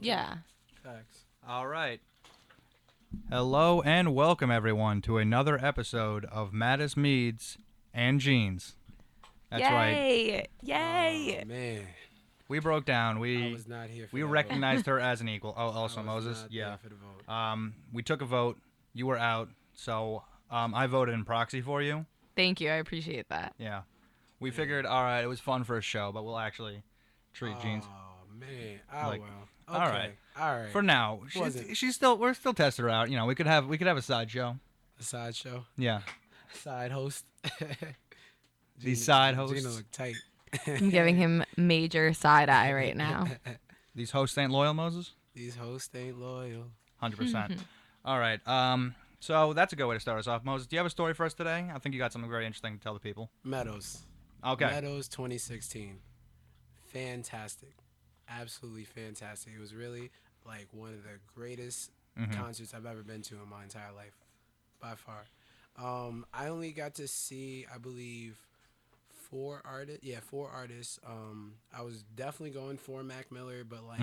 Yeah. Facts. All right. Hello and welcome everyone to another episode of Madtes, Meads, and Geens. That's right. Yay! Oh Yay! man, We broke down. I We was not here for we that recognized her as an equal. Oh, vote. also I was Moses. not Yeah. there for the vote. We took a vote. You were out, so I voted in proxy for you. Thank you. I appreciate that. Yeah. We figured, all right, it was fun for a show, but we'll actually treat Geens. Oh man. Oh Like, well. all Okay. right. All right. For now, Wasn't we're still testing her out. You know, we could have a sideshow. a sideshow. Yeah. Side host. The side Gina hosts. look tight. I'm giving him major side eye right now. These hosts ain't loyal, Moses. These hosts ain't loyal. 100%. All right. So that's a good way to start us off. Moses, do you have a story for us today? I think you got something very interesting to tell the people. Meadows. Okay. Meadows 2016. Fantastic. Absolutely fantastic. It was really like one of the greatest concerts I've ever been to in my entire life, by far. I only got to see, I believe, four artists. Yeah, four artists. I was definitely going for Mac Miller, but like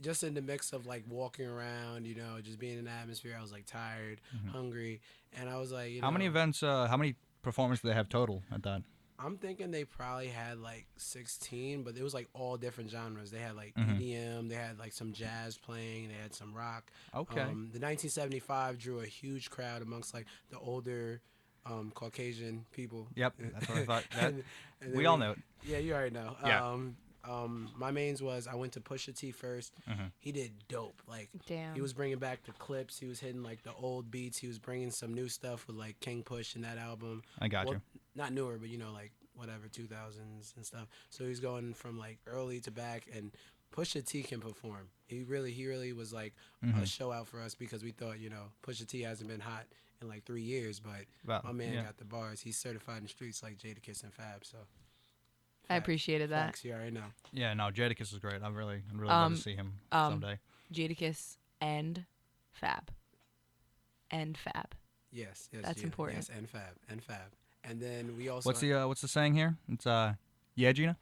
just in the mix of like walking around, you know, just being in the atmosphere, I was like tired, hungry, and I was like, you know, How many events, how many performances do they have total at that? I'm thinking they probably had like 16, but it was like all different genres. They had like EDM, they had like some jazz playing, they had some rock. Okay. The 1975 drew a huge crowd amongst like the older Caucasian people. Yep, that's what I thought. And then We all know it. Yeah, you already know. Yeah. My mains was I went to Pusha T first. He did dope. Like Damn. he was bringing back the clips. He was hitting like the old beats. He was bringing some new stuff with like King Push in that album. I got you. Not newer, but you know, like whatever 2000s and stuff. So he's going from like early to back, and Pusha T can perform. He really was like a show out for us because we thought, you know, Pusha T hasn't been hot in like 3 years, but my man got the bars. He's certified in the streets like Jadakiss and Fab. So I appreciated that. facts, you already know. Yeah, no, Jadakiss is great. I'm really love to see him someday. Jadakiss and Fab. And Fab. Yes, That's Gina. important. Yes, and Fab. And then we also What's the saying here? It's yeah, Gina.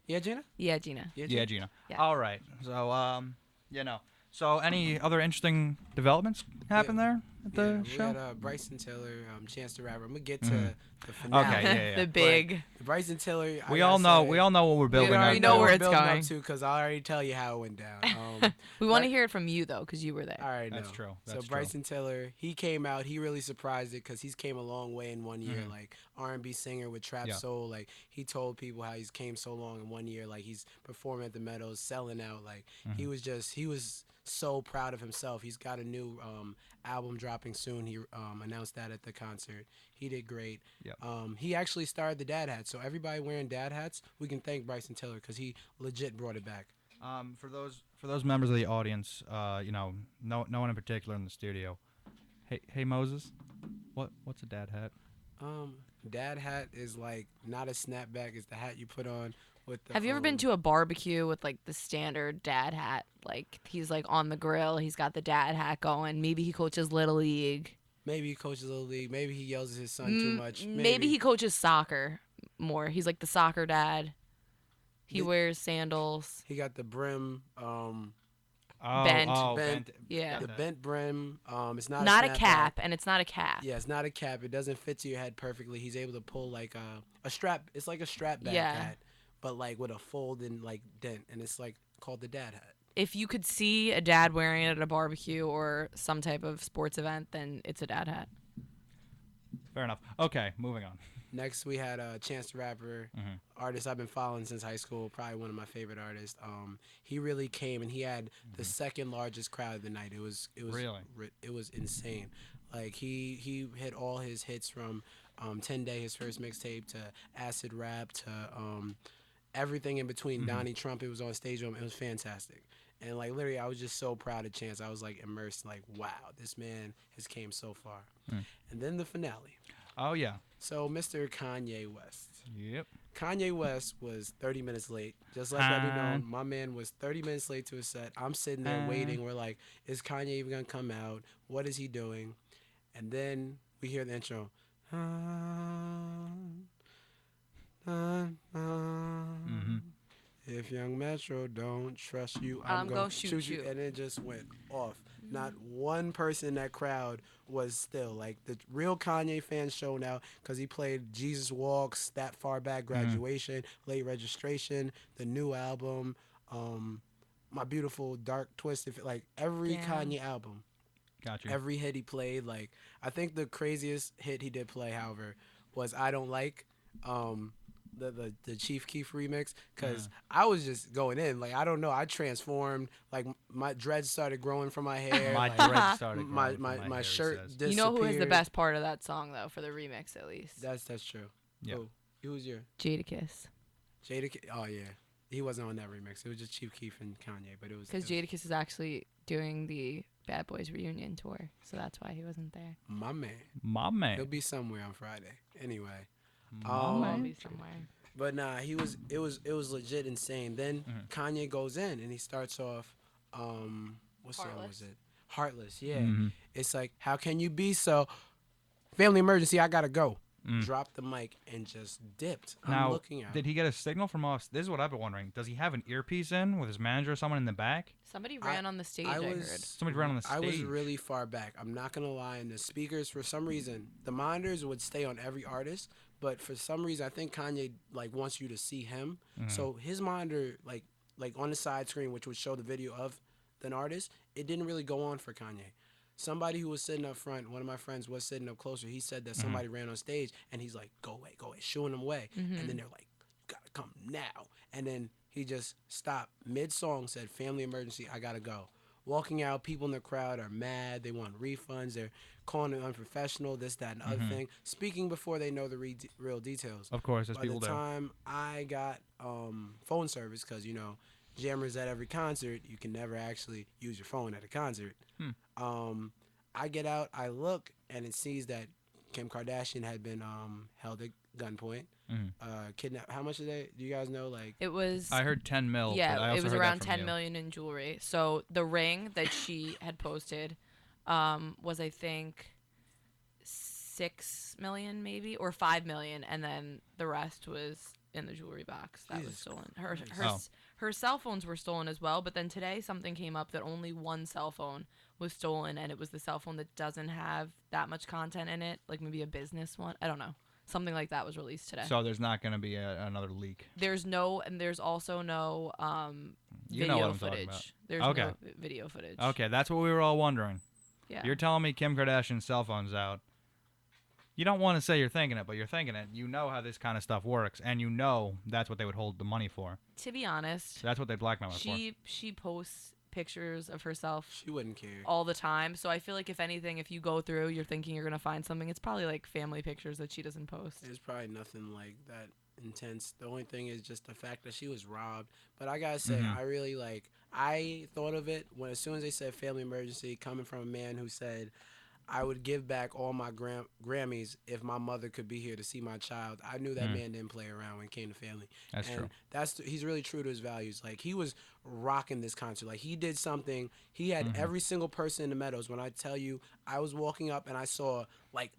Yeah, Gina. Yeah, Gina. Yeah, Gina. Yeah. All right. So you know. So any other interesting developments happen there at the show? We had Bryson Tiller, Chance the Rapper. I'm gonna get to the finale. Okay, yeah. The big. But Bryson Tiller. We all know what we're building already up know to. where it's building going. up to because I already tell you how it went down. We want to hear it from you though, because you were there. All right, That's true. So That's Bryson Tiller, he came out. He really surprised it because he's came a long way in 1 year. Like R&B singer with trap soul. Like he told people how he's came so long in 1 year. Like he's performing at the Meadows, selling out. Like he was so proud of himself. He's got a new album dropping soon. He announced that at the concert. He did great. Yep. He actually starred the dad hat. So everybody wearing dad hats, we can thank Bryson Tiller because he legit brought it back. For those members of the audience, you know, no one in particular in the studio. Hey Moses, what's a dad hat? Dad hat is like not a snapback. It's the hat you put on with the. Have you ever been to a barbecue with like the standard dad hat? Like he's like on the grill, he's got the dad hat going. Maybe he coaches Little League. Maybe he coaches Little League. Maybe he yells at his son too much. Maybe he coaches soccer more. He's like the soccer dad. He wears sandals. He got the brim. Bent. Yeah. The bent brim. It's not Not a a snapback. cap, and it's not a cap. Yeah, it's not a cap. It doesn't fit to your head perfectly. He's able to pull like a strap. It's like a strap back hat, but like with a fold and like dent, and it's like called the dad hat. If you could see a dad wearing it at a barbecue or some type of sports event, then it's a dad hat. Fair enough. Okay, moving on. Next, we had Chance the Rapper, artist I've been following since high school, probably one of my favorite artists. He really came, and he had the second largest crowd of the night. It was Really? It was insane. Like he hit all his hits from 10 Day, his first mixtape, to Acid Rap, to everything in between. Donnie Trump, it was on stage with him. It was fantastic. And like literally, I was just so proud of Chance. I was like immersed, like wow, this man has came so far. And then the finale. Oh yeah. So Mr. Kanye West. Yep. Kanye West was 30 minute late. Just let that be known. My man was 30 minutes late to his set. I'm sitting there waiting. We're like, is Kanye even going to come out? What is he doing? And then we hear the intro. If Young Metro don't trust you, I'm I'm gonna gonna shoot shoot you. you. And it just went off. Not one person in that crowd was still. Like, the real Kanye fans showing out because he played Jesus Walks, That Far Back, Graduation, Late Registration, the new album, um, My Beautiful Dark Twisted. Like, every Damn. Kanye album, Got you. every hit he played. Like, I think the craziest hit he did play, however, was I Don't Like. Um, the Chief Keef remix, because I was just going in, like, I don't know, I transformed, like, my dreads started growing from my hair, My like dread started my growing from my hair, he shirt says. You know who is the disappeared. best part of that song though, for the remix at least? That's true. Yeah. Who's your Jadakiss. Jadakiss? Oh yeah, he wasn't on that remix. It was just Chief Keef and Kanye, but Because Jadakiss is actually doing the Bad Boys reunion tour, so that's why he wasn't there. my man. My He'll man. be somewhere on Friday. Anyway, My We'll all man. be somewhere. but nah, it was legit insane. Then Kanye goes in and he starts off, what song Heartless. was it? Heartless, yeah. Mhm. It's like, how can you be so? Family emergency, I gotta go. Mm. Dropped the mic and just dipped. I'm Now, looking at did him. he get a signal from us? This is what I've been wondering. Does he have an earpiece in with his manager or someone in the back? Somebody ran on the stage, I heard. Somebody ran on the I was stage. really far back. I'm not gonna lie. And the speakers, for some reason, the monitors would stay on every artist, but for some reason, I think Kanye like wants you to see him. So his monitor, like on the side screen, which would show the video of an artist, it didn't really go on for Kanye. Somebody who was sitting up front, one of my friends was sitting up closer. He said that somebody ran on stage, and he's like, "Go away, go away," shooing them away. And then they're like, "You gotta come now." And then he just stopped mid-song, said, "Family emergency, I gotta go." Walking out, people in the crowd are mad. They want refunds. They're calling it unprofessional, this, that, and other thing. Speaking before they know the real details. Of course, as By people the do. time I got phone service, because, jammers at every concert, you can never actually use your phone at a concert. I get out, I look, and it sees that Kim Kardashian had been held at gunpoint, kidnapped. How much do you guys know? Like, It was I heard 10 mil. but I yeah, also it was heard that around from 10 you. million in jewelry. So the ring that she had posted was I think 6 million maybe or 5 million, and then the rest was in the jewelry box that was Jesus stolen. Christ. Her cell phones were stolen as well, but then today something came up that only one cell phone was stolen, and it was the cell phone that doesn't have that much content in it, like maybe a business one. I don't know. Something like that was released today. So there's not going to be another leak. There's also no You know video what I'm talking footage. about. There's Okay. no video footage. Okay, that's what we were all wondering. Yeah. You're telling me Kim Kardashian's cell phone's out. You don't want to say you're thinking it, but you're thinking it. You know how this kind of stuff works, and you know that's what they would hold the money for. To be honest, So that's what they blackmail her for. she posts pictures of herself she wouldn't care. all the time. So I feel like if anything, if you go through, you're thinking you're gonna find something. It's probably like family pictures that she doesn't post. There's probably nothing like that intense. The only thing is just the fact that she was robbed. But I gotta say, I really I thought of it when as soon as they said family emergency, coming from a man who said, I would give back all my Grammys if my mother could be here to see my child. I knew that man didn't play around when it came to family. That's and true. He's really true to his values. Like, he was rocking this concert. Like, he did something. He had every single person in the Meadows. When I tell you, I was walking up and I saw like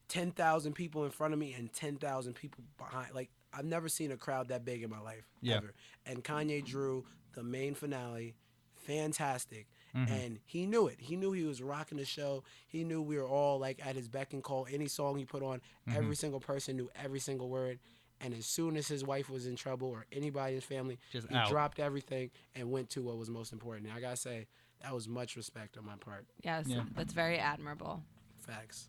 10,000 people in front of me and 10,000 people behind. Like, I've never seen a crowd that big in my life, ever. And Kanye drew the main finale, fantastic. And he knew it. He knew he was rocking the show. He knew we were all like at his beck and call. Any song he put on, every single person knew every single word. And as soon as his wife was in trouble or anybody in his family, Just he out. dropped everything and went to what was most important. And I gotta say, that was much respect on my part. Yes, Yeah. that's very admirable. Facts.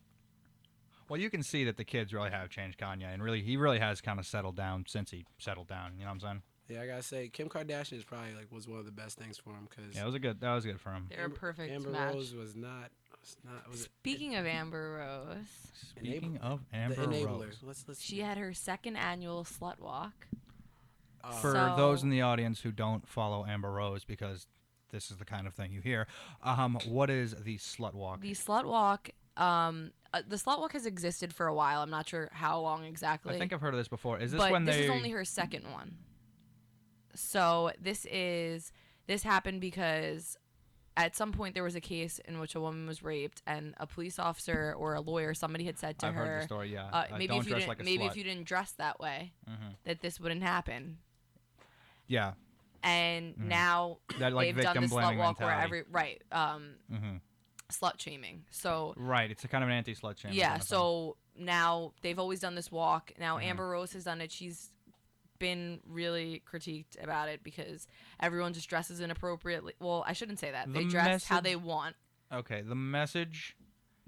Well, you can see that the kids really have changed Kanye, and he really has kind of settled down since he settled down. You know what I'm saying? Yeah, I gotta say, Kim Kardashian is probably was one of the best things for him because Yeah, that was good for him. They're a perfect Amber match. Rose was it Speaking of Amber Rose, Speaking of the Amber enabler. Rose, Let's she had her second annual slut walk. for So- those in the audience who don't follow Amber Rose, because this is the kind of thing you hear, what is the slut walk? The slut walk, the slut walk has existed for a while. I'm not sure how long exactly. I think I've heard of this before. Is this but when this they? is only her second one. So this happened because at some point there was a case in which a woman was raped, and a police officer or a lawyer, somebody had said to I've her, heard the story. Yeah, maybe don't if you dress didn't, like a maybe slut. if you didn't dress that way, that this wouldn't happen. Yeah, and now That like they've done victim this slut blaming walk where mentality. slut shaming. So Right, it's a kind of an anti-slut shaming. yeah, kind of thing. so now they've always done this walk. Now Mm-hmm. Amber Rose has done it. She's been really critiqued about it because everyone just dresses inappropriately. Well, I shouldn't say that. The They dress how message- they want. Okay, the message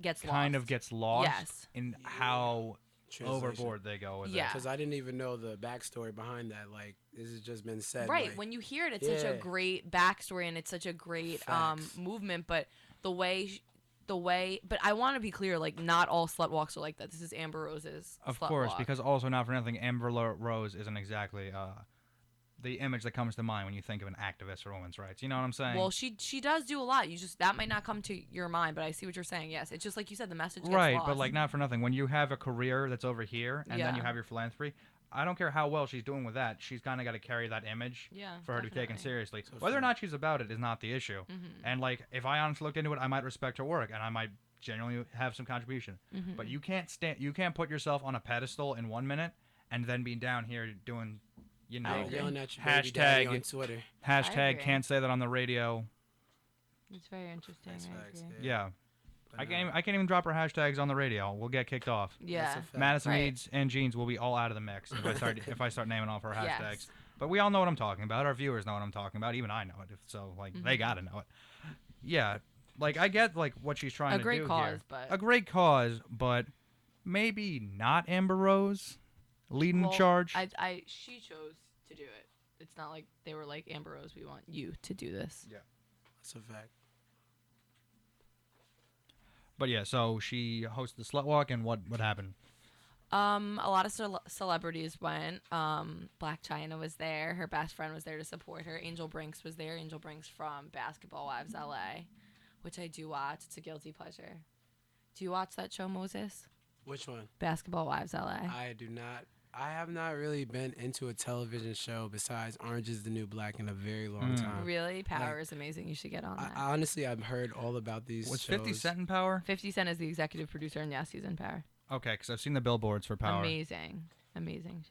Gets kind lost. of gets lost Yes. in how Translation. overboard they go with Yeah. it. Because I didn't even know the backstory behind that. Like, this has just been said. Right. Like, When you hear it, it's such a Yeah. great backstory and it's such a great Facts. movement. But the way, but I want to be clear. Like, not all slut walks are like that. This is Amber Rose's. Of slut course, walk. because also not for nothing, Amber Rose isn't exactly the image that comes to mind when you think of an activist for women's rights. You know what I'm saying? Well, she does do a lot. You just that might not come to your mind, but I see what you're saying. Yes, it's just like you said, the message gets right, lost. but like not for nothing. When you have a career that's over here and then you Yeah. have your philanthropy, I don't care how well she's doing with that. She's kind of got to carry that image Yeah, for her to be taken definitely. seriously. So Whether or fair. not she's about it is not the issue. Mm-hmm. And like, if I honestly looked into it, I might respect her work and I might genuinely have some contribution. Mm-hmm. But you can't put yourself on a pedestal in 1 minute and then be down here doing, you know, agree. yelling at your baby daddy on hashtag Twitter. hashtag agree. can't say that on the radio. It's very interesting. That's I facts, agree. Yeah. But I can't even drop her hashtags on the radio. We'll get kicked off. Yeah. That's a fact. Madison Right. Meads and Jeans will be all out of the mix if I start naming off her hashtags. Yes. But we all know what I'm talking about. Our viewers know what I'm talking about. Even I know it. So like they gotta know it. Yeah, like I get like what she's trying A to great do cause, here. but A great cause, but maybe not Amber Rose leading the Well, charge. she chose to do it. It's not like they were like, Amber Rose, we want you to do this. That's a fact. But yeah, so she hosted the slut walk, and what happened? A lot of celebrities went. Black China was there. Her best friend was there to support her. Angel Brinks was there. Angel Brinks from Basketball Wives LA, which I do watch. It's a guilty pleasure. Do you watch that show, Moses? Which one? Basketball Wives LA. I do not. I have not really been into a television show besides Orange is the New Black in a very long time. Really? Power Like, is amazing. You should get on that. I honestly, I've heard all about these Was shows. 50 Cent in Power? 50 Cent is the executive producer, and yes, he's in Power. Okay, because I've seen the billboards for Power. Amazing. Amazing.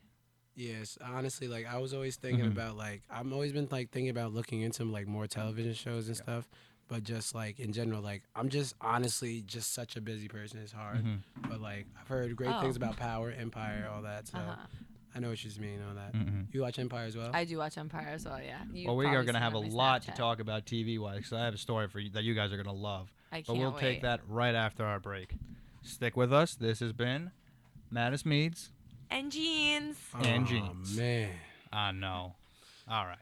Yes, honestly, like I was always thinking about like I've always been like thinking about looking into like more television shows and stuff, but just like in general, like I'm just honestly just such a busy person. It's hard, but like I've heard great things about Power, Empire, all that. So I know what you mean on that. You watch Empire as well? I do watch Empire as well, yeah. You've Well, we are probably going to seen have a on my lot to Snapchat. talk about TV-wise, because I have a story for you that you guys are going to love. I But can't we'll wait. take that right after our break. Stick with us. This has been Madtes Meads And Geens. and Oh Jeans. man. I know. All right.